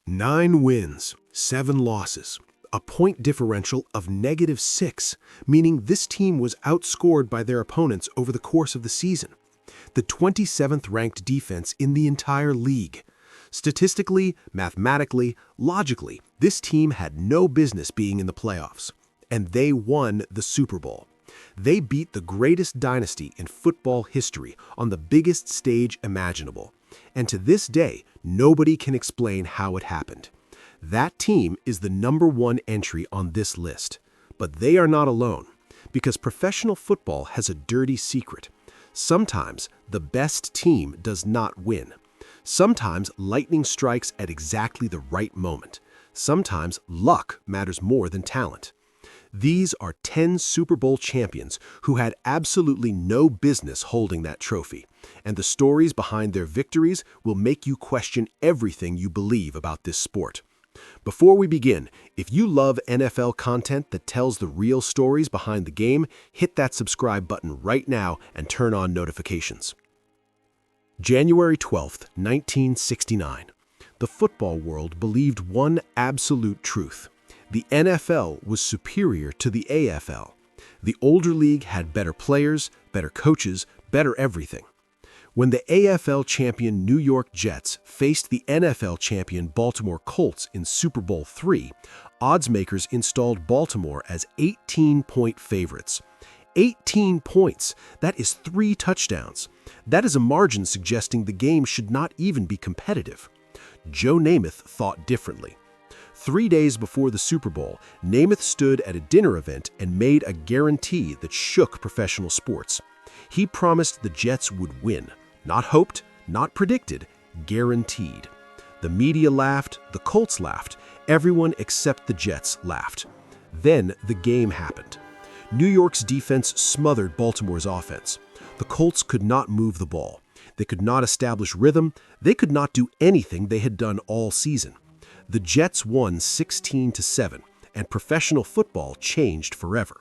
9 wins, 7 losses, a point differential of -6, meaning this team was outscored by their opponents over the course of the season. The 27th ranked defense in the entire league. Statistically, mathematically, logically, this team had no business being in the playoffs. And they won the Super Bowl. They beat the greatest dynasty in football history on the biggest stage imaginable. And to this day, nobody can explain how it happened. That team is the #1 entry on this list. But they are not alone, because professional football has a dirty secret. Sometimes the best team does not win. Sometimes lightning strikes at exactly the right moment. Sometimes luck matters more than talent. These are 10 Super Bowl champions who had absolutely no business holding that trophy, and the stories behind their victories will make you question everything you believe about this sport. Before we begin, if you love NFL content that tells the real stories behind the game, hit that subscribe button right now and turn on notifications. January 12th, 1969. The football world believed one absolute truth. The NFL was superior to the AFL. The older league had better players, better coaches, better everything. When the AFL champion New York Jets faced the NFL champion Baltimore Colts in Super Bowl III, oddsmakers installed Baltimore as 18-point favorites. 18 points! That is 3 touchdowns. That is a margin suggesting the game should not even be competitive. Joe Namath thought differently. 3 days before the Super Bowl, Namath stood at a dinner event and made a guarantee that shook professional sports. He promised the Jets would win. Not hoped, not predicted, guaranteed. The media laughed, the Colts laughed, everyone except the Jets laughed. Then the game happened. New York's defense smothered Baltimore's offense. The Colts could not move the ball. They could not establish rhythm. They could not do anything they had done all season. The Jets won 16-7, and professional football changed forever.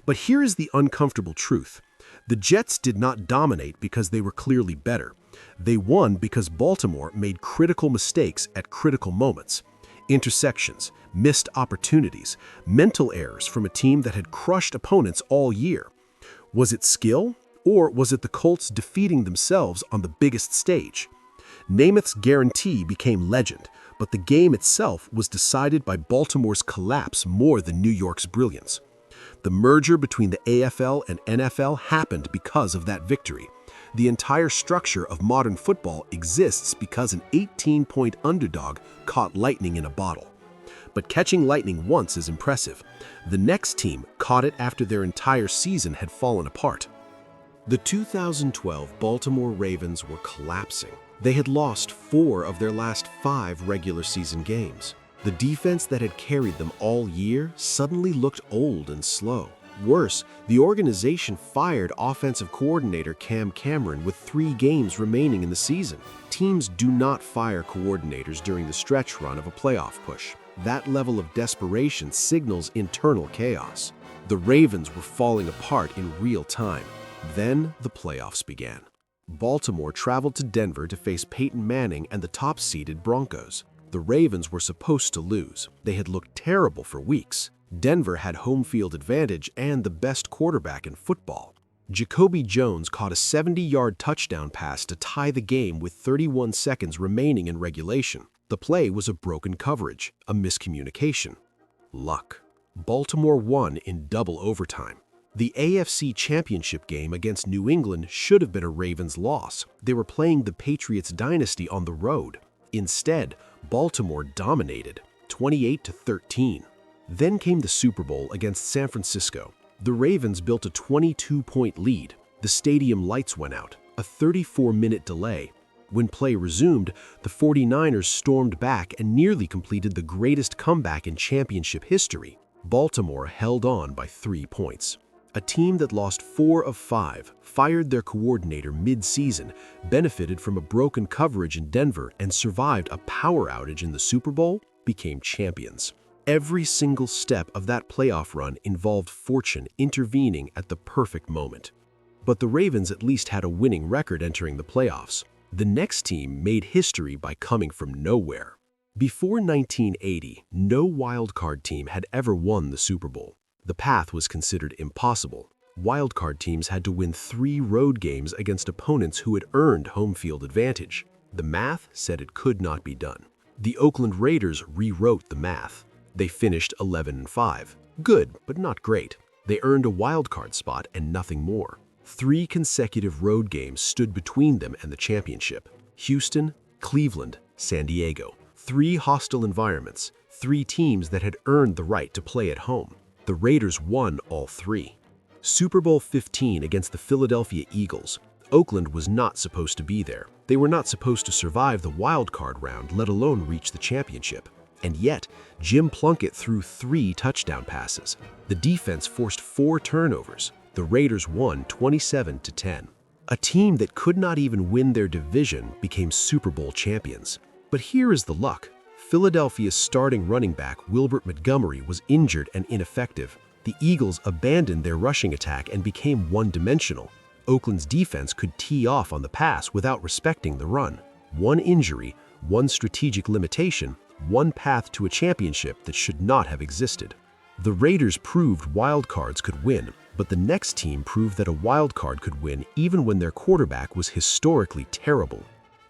But here is the uncomfortable truth. The Jets did not dominate because they were clearly better. They won because Baltimore made critical mistakes at critical moments. Intersections, missed opportunities, mental errors from a team that had crushed opponents all year. Was it skill, or was it the Colts defeating themselves on the biggest stage? Namath's guarantee became legend, but the game itself was decided by Baltimore's collapse more than New York's brilliance. The merger between the AFL and NFL happened because of that victory. The entire structure of modern football exists because an 18-point underdog caught lightning in a bottle. But catching lightning once is impressive. The next team caught it after their entire season had fallen apart. The 2012 Baltimore Ravens were collapsing. They had lost 4 of their last 5 regular season games. The defense that had carried them all year suddenly looked old and slow. Worse, the organization fired offensive coordinator Cam Cameron with 3 games remaining in the season. Teams do not fire coordinators during the stretch run of a playoff push. That level of desperation signals internal chaos. The Ravens were falling apart in real time. Then the playoffs began. Baltimore traveled to Denver to face Peyton Manning and the top-seeded Broncos. The Ravens were supposed to lose. They had looked terrible for weeks. Denver had home field advantage and the best quarterback in football. Jacoby Jones caught a 70-yard touchdown pass to tie the game with 31 seconds remaining in regulation. The play was a broken coverage, a miscommunication. Luck. Baltimore won in double overtime. The AFC Championship game against New England should have been a Ravens loss. They were playing the Patriots dynasty on the road. Instead, Baltimore dominated, 28-13. Then came the Super Bowl against San Francisco. The Ravens built a 22-point lead. The stadium lights went out, a 34-minute delay. When play resumed, the 49ers stormed back and nearly completed the greatest comeback in championship history. Baltimore held on by 3 points. A team that lost 4 of 5, fired their coordinator mid-season, benefited from a broken coverage in Denver, and survived a power outage in the Super Bowl, became champions. Every single step of that playoff run involved fortune intervening at the perfect moment. But the Ravens at least had a winning record entering the playoffs. The next team made history by coming from nowhere. Before 1980, no wildcard team had ever won the Super Bowl. The path was considered impossible. Wildcard teams had to win 3 road games against opponents who had earned home field advantage. The math said it could not be done. The Oakland Raiders rewrote the math. They finished 11-5. Good, but not great. They earned a wildcard spot and nothing more. 3 consecutive road games stood between them and the championship. Houston, Cleveland, San Diego. 3 hostile environments, 3 teams that had earned the right to play at home. The Raiders won all 3. Super Bowl 15 against the Philadelphia Eagles. Oakland was not supposed to be there. They were not supposed to survive the wild card round, let alone reach the championship. And yet, Jim Plunkett threw 3 touchdown passes. The defense forced 4 turnovers. The Raiders won 27-10. A team that could not even win their division became Super Bowl champions. But here is the luck. Philadelphia's starting running back, Wilbert Montgomery, was injured and ineffective. The Eagles abandoned their rushing attack and became one-dimensional. Oakland's defense could tee off on the pass without respecting the run. 1 injury, 1 strategic limitation, 1 path to a championship that should not have existed. The Raiders proved wild cards could win, but the next team proved that a wild card could win even when their quarterback was historically terrible.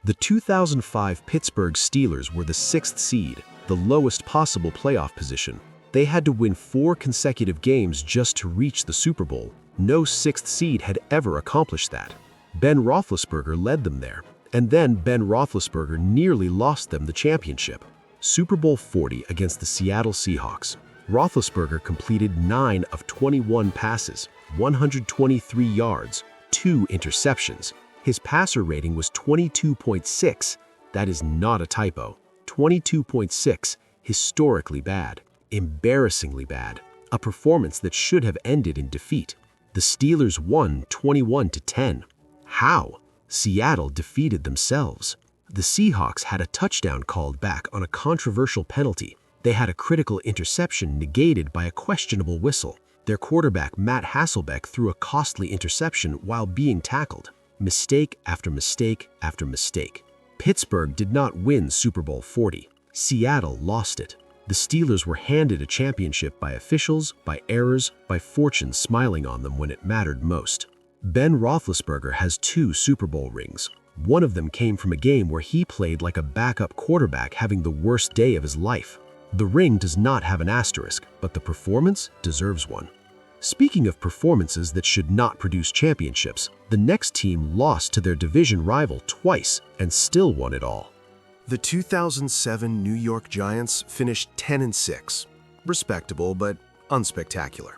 The 2005 Pittsburgh Steelers were the 6th seed, the lowest possible playoff position. They had to win 4 consecutive games just to reach the Super Bowl. No 6th seed had ever accomplished that. Ben Roethlisberger led them there, and then Ben Roethlisberger nearly lost them the championship. Super Bowl 40 against the Seattle Seahawks. Roethlisberger completed 9 of 21 passes, 123 yards, 2 interceptions. His passer rating was 22.6. That is not a typo. 22.6, historically bad, embarrassingly bad, a performance that should have ended in defeat. The Steelers won 21-10. How? Seattle defeated themselves. The Seahawks had a touchdown called back on a controversial penalty. They had a critical interception negated by a questionable whistle. Their quarterback, Matt Hasselbeck, threw a costly interception while being tackled. Mistake after mistake after mistake. Pittsburgh did not win Super Bowl 40. Seattle lost it. The Steelers were handed a championship by officials, by errors, by fortune smiling on them when it mattered most. Ben Roethlisberger has 2 Super Bowl rings. One of them came from a game where he played like a backup quarterback having the worst day of his life. The ring does not have an asterisk, but the performance deserves one. Speaking of performances that should not produce championships, the next team lost to their division rival twice and still won it all. The 2007 New York Giants finished 10-6. Respectable, but unspectacular.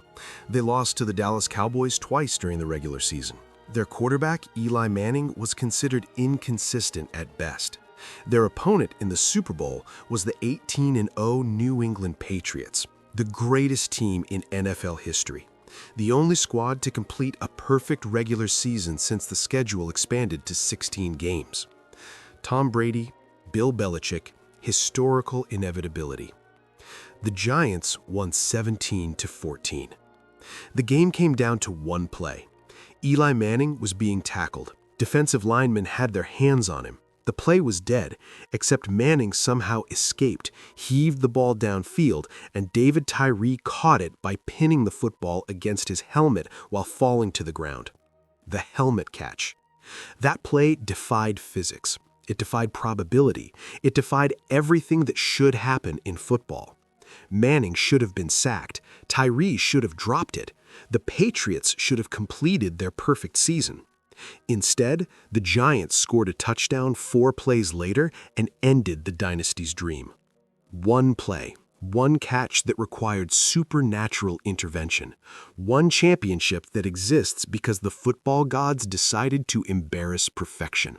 They lost to the Dallas Cowboys twice during the regular season. Their quarterback, Eli Manning, was considered inconsistent at best. Their opponent in the Super Bowl was the 18-0 New England Patriots, the greatest team in NFL history. The only squad to complete a perfect regular season since the schedule expanded to 16 games. Tom Brady, Bill Belichick, historical inevitability. The Giants won 17-14. The game came down to 1 play. Eli Manning was being tackled. Defensive linemen had their hands on him. The play was dead, except Manning somehow escaped, heaved the ball downfield, and David Tyree caught it by pinning the football against his helmet while falling to the ground. The helmet catch. That play defied physics. It defied probability. It defied everything that should happen in football. Manning should have been sacked. Tyree should have dropped it. The Patriots should have completed their perfect season. Instead, the Giants scored a touchdown 4 plays later and ended the dynasty's dream. 1 play, 1 catch that required supernatural intervention. 1 championship that exists because the football gods decided to embarrass perfection.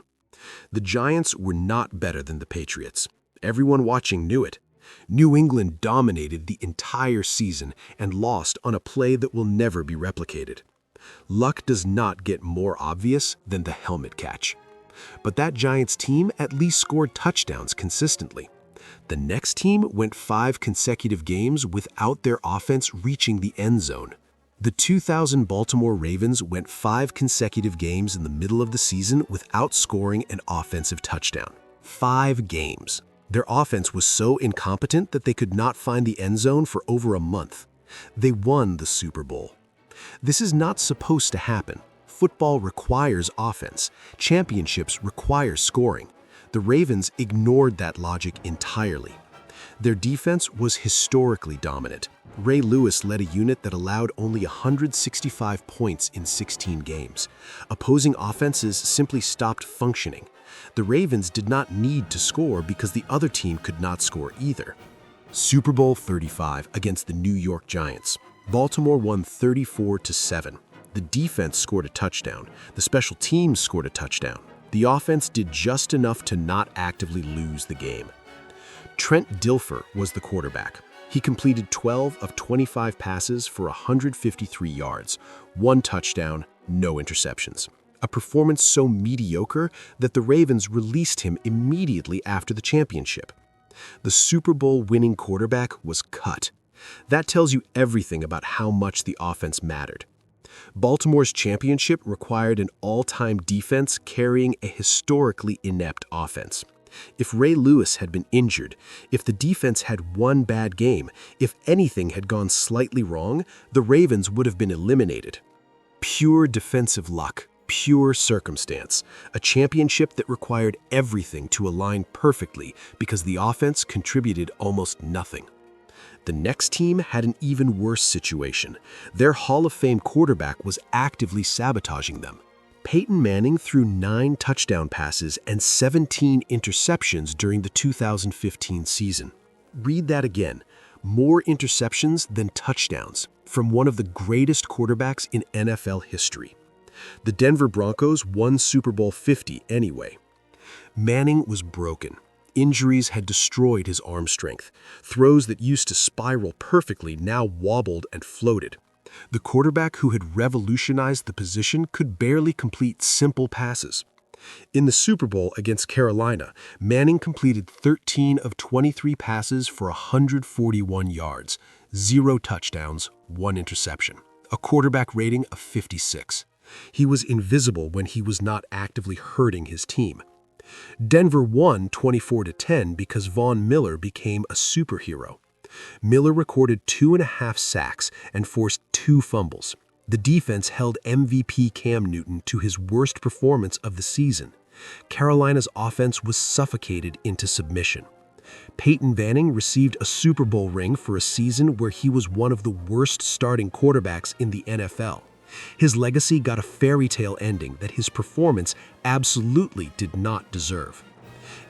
The Giants were not better than the Patriots. Everyone watching knew it. New England dominated the entire season and lost on a play that will never be replicated. Luck does not get more obvious than the helmet catch. But that Giants team at least scored touchdowns consistently. The next team went 5 consecutive games without their offense reaching the end zone. The 2000 Baltimore Ravens went 5 consecutive games in the middle of the season without scoring an offensive touchdown. 5 games. Their offense was so incompetent that they could not find the end zone for over a month. They won the Super Bowl. This is not supposed to happen. Football requires offense. Championships require scoring. The Ravens ignored that logic entirely. Their defense was historically dominant. Ray Lewis led a unit that allowed only 165 points in 16 games. Opposing offenses simply stopped functioning. The Ravens did not need to score because the other team could not score either. Super Bowl 35 against the New York Giants. Baltimore won 34-7. The defense scored a touchdown. The special teams scored a touchdown. The offense did just enough to not actively lose the game. Trent Dilfer was the quarterback. He completed 12 of 25 passes for 153 yards, 1 touchdown, no interceptions. A performance so mediocre that the Ravens released him immediately after the championship. The Super Bowl winning quarterback was cut. That tells you everything about how much the offense mattered. Baltimore's championship required an all-time defense carrying a historically inept offense. If Ray Lewis had been injured, if the defense had one bad game, if anything had gone slightly wrong, the Ravens would have been eliminated. Pure defensive luck, pure circumstance, a championship that required everything to align perfectly because the offense contributed almost nothing. The next team had an even worse situation. Their Hall of Fame quarterback was actively sabotaging them. Peyton Manning threw 9 touchdown passes and 17 interceptions during the 2015 season. Read that again. More interceptions than touchdowns from one of the greatest quarterbacks in NFL history. The Denver Broncos won Super Bowl 50 anyway. Manning was broken. Injuries had destroyed his arm strength. Throws that used to spiral perfectly now wobbled and floated. The quarterback who had revolutionized the position could barely complete simple passes. In the Super Bowl against Carolina, Manning completed 13 of 23 passes for 141 yards, 0 touchdowns, 1 interception, a quarterback rating of 56. He was invisible when he was not actively hurting his team. Denver won 24-10 because Von Miller became a superhero. Miller recorded 2.5 sacks and forced 2 fumbles. The defense held MVP Cam Newton to his worst performance of the season. Carolina's offense was suffocated into submission. Peyton Manning received a Super Bowl ring for a season where he was one of the worst starting quarterbacks in the NFL. His legacy got a fairy tale ending that his performance absolutely did not deserve.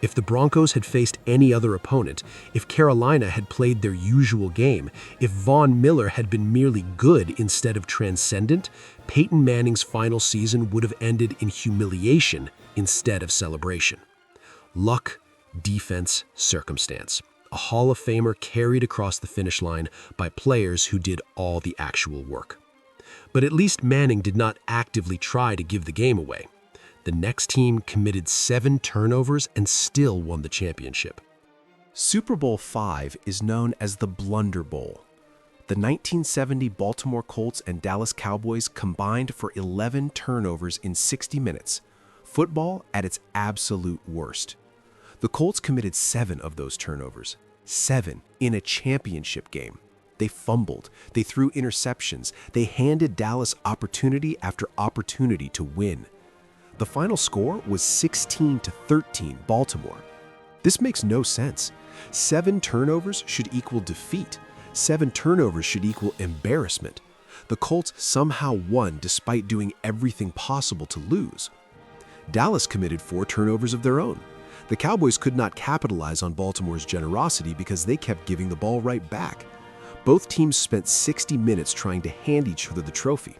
If the Broncos had faced any other opponent, if Carolina had played their usual game, if Von Miller had been merely good instead of transcendent, Peyton Manning's final season would have ended in humiliation instead of celebration. Luck, defense, circumstance. A Hall of Famer carried across the finish line by players who did all the actual work. But at least Manning did not actively try to give the game away. The next team committed 7 turnovers and still won the championship. Super Bowl V is known as the Blunder Bowl. The 1970 Baltimore Colts and Dallas Cowboys combined for 11 turnovers in 60 minutes, football at its absolute worst. The Colts committed 7 of those turnovers, 7 in a championship game. They fumbled, they threw interceptions, they handed Dallas opportunity after opportunity to win. The final score was 16-13 Baltimore. This makes no sense. 7 turnovers should equal defeat. 7 turnovers should equal embarrassment. The Colts somehow won despite doing everything possible to lose. Dallas committed 4 turnovers of their own. The Cowboys could not capitalize on Baltimore's generosity because they kept giving the ball right back. Both teams spent 60 minutes trying to hand each other the trophy.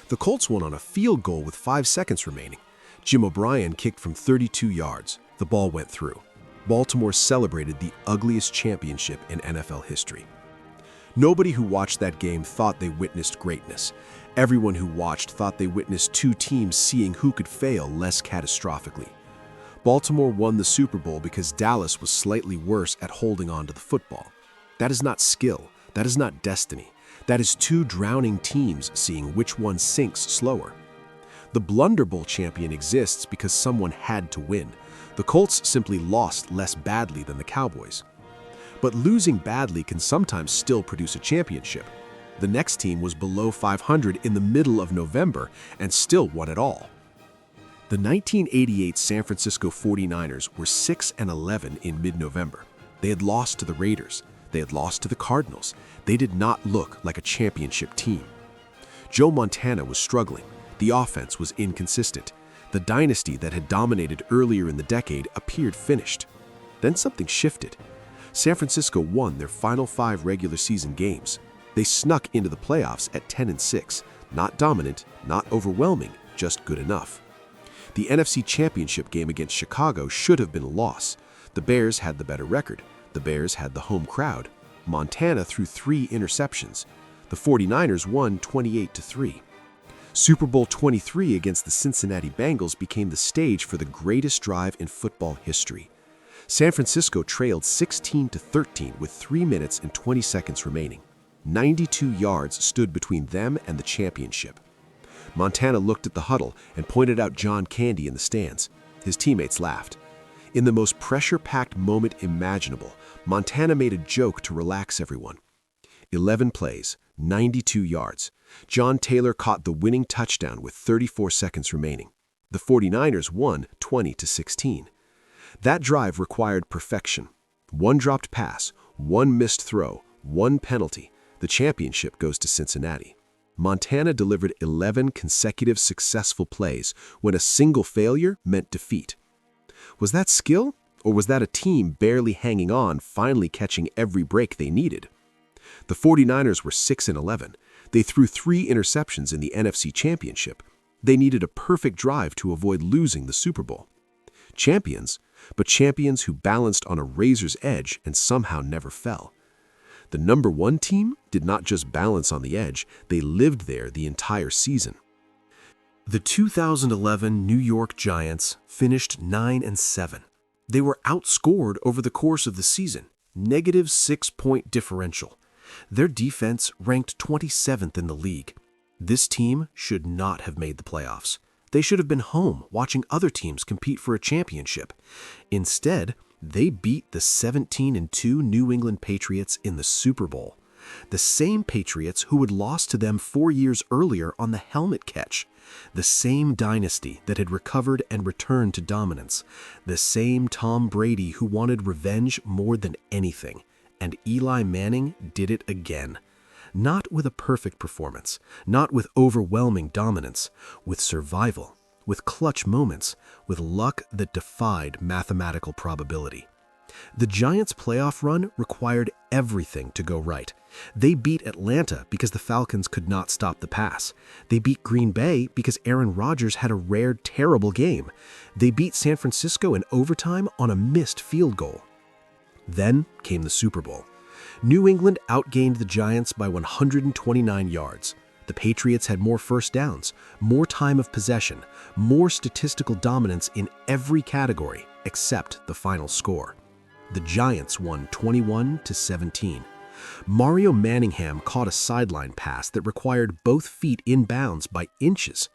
The Colts won on a field goal with 5 seconds remaining. Jim O'Brien kicked from 32 yards. The ball went through. Baltimore celebrated the ugliest championship in NFL history. Nobody who watched that game thought they witnessed greatness. Everyone who watched thought they witnessed 2 teams seeing who could fail less catastrophically. Baltimore won the Super Bowl because Dallas was slightly worse at holding on to the football. That is not skill. That is not destiny. That is 2 drowning teams seeing which one sinks slower. The Blunder Bowl champion exists because someone had to win. The The Colts simply lost less badly than the Cowboys. But losing badly can sometimes still produce a championship. The next team was below 500 in the middle of November and still won it all. The 1988 San Francisco 49ers were 6-11 in mid-November. They had lost to the Raiders. They had lost to the Cardinals. They did not look like a championship team. Joe Montana was struggling. The offense was inconsistent. The dynasty that had dominated earlier in the decade appeared finished. Then something shifted. San Francisco won their final 5 regular season games. They snuck into the playoffs at 10-6, not dominant, not overwhelming, just good enough. The NFC Championship game against Chicago should have been a loss. The Bears had the better record. The Bears had the home crowd. Montana threw 3 interceptions. The 49ers won 28-3. Super Bowl 23 against the Cincinnati Bengals became the stage for the greatest drive in football history. San Francisco trailed 16-13 with 3 minutes and 20 seconds remaining. 92 yards stood between them and the championship. Montana looked at the huddle and pointed out John Candy in the stands. His teammates laughed. In the most pressure-packed moment imaginable, Montana made a joke to relax everyone. 11 plays, 92 yards. John Taylor caught the winning touchdown with 34 seconds remaining. The 49ers won 20-16. That drive required perfection. 1 dropped pass, 1 missed throw, 1 penalty. The championship goes to Cincinnati. Montana delivered 11 consecutive successful plays when a single failure meant defeat. Was that skill, or was that a team barely hanging on, finally catching every break they needed? The 49ers were 6-11. They threw 3 interceptions in the NFC Championship. They needed a perfect drive to avoid losing the Super Bowl. Champions, but champions who balanced on a razor's edge and somehow never fell. The number 1 team did not just balance on the edge, they lived there the entire season. The 2011 New York Giants finished 9-7. They were outscored over the course of the season, negative 6-point differential. Their defense ranked 27th in the league. This team should not have made the playoffs. They should have been home watching other teams compete for a championship. Instead, they beat the 17-2 New England Patriots in the Super Bowl. The same Patriots who had lost to them 4 years earlier on the helmet catch. The same dynasty that had recovered and returned to dominance. The same Tom Brady who wanted revenge more than anything. And Eli Manning did it again. Not with a perfect performance, not with overwhelming dominance, with survival, with clutch moments, with luck that defied mathematical probability. The Giants' playoff run required everything to go right. They beat Atlanta because the Falcons could not stop the pass. They beat Green Bay because Aaron Rodgers had a rare, terrible game. They beat San Francisco in overtime on a missed field goal. Then came the Super Bowl. New England outgained the Giants by 129 yards. The Patriots had more first downs, more time of possession, more statistical dominance in every category except the final score. The Giants won 21-17. Mario Manningham caught a sideline pass that required both feet in bounds by inches.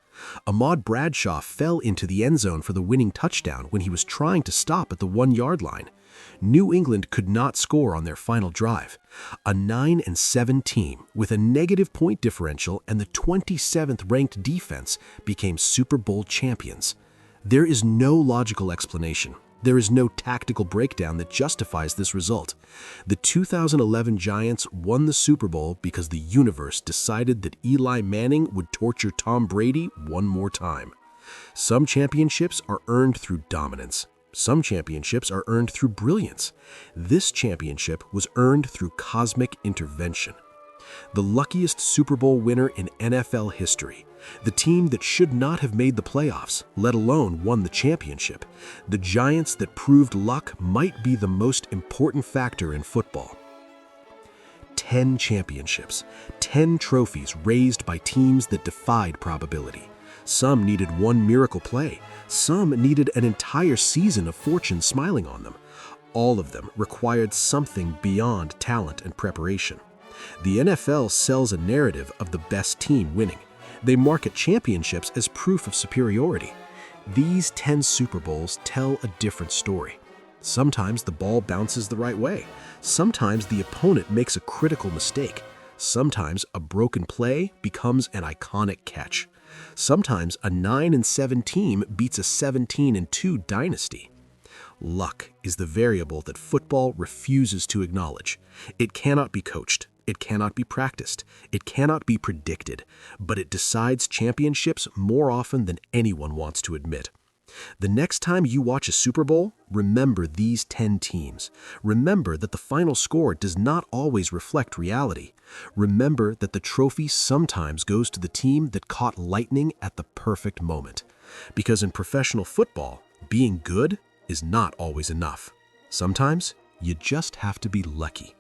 Ahmad Bradshaw fell into the end zone for the winning touchdown when he was trying to stop at the 1-yard line. New England could not score on their final drive. A 9-7 team with a negative point differential and the 27th ranked defense became Super Bowl champions. There is no logical explanation. There is no tactical breakdown that justifies this result. The 2011 Giants won the Super Bowl because the universe decided that Eli Manning would torture Tom Brady one more time. Some championships are earned through dominance. Some championships are earned through brilliance. This championship was earned through cosmic intervention. The luckiest Super Bowl winner in NFL history. The team that should not have made the playoffs, let alone won the championship. The Giants that proved luck might be the most important factor in football. 10 championships, 10 trophies raised by teams that defied probability. Some needed one miracle play. Some needed an entire season of fortune smiling on them. All of them required something beyond talent and preparation. The NFL sells a narrative of the best team winning. They market championships as proof of superiority. These 10 Super Bowls tell a different story. Sometimes the ball bounces the right way. Sometimes the opponent makes a critical mistake. Sometimes a broken play becomes an iconic catch. Sometimes a 9-7 team beats a 17-2 dynasty. Luck is the variable that football refuses to acknowledge. It cannot be coached. It cannot be practiced. It cannot be predicted. But it decides championships more often than anyone wants to admit. The next time you watch a Super Bowl, remember these 10 teams. Remember that the final score does not always reflect reality. Remember that the trophy sometimes goes to the team that caught lightning at the perfect moment. Because in professional football, being good is not always enough. Sometimes you just have to be lucky.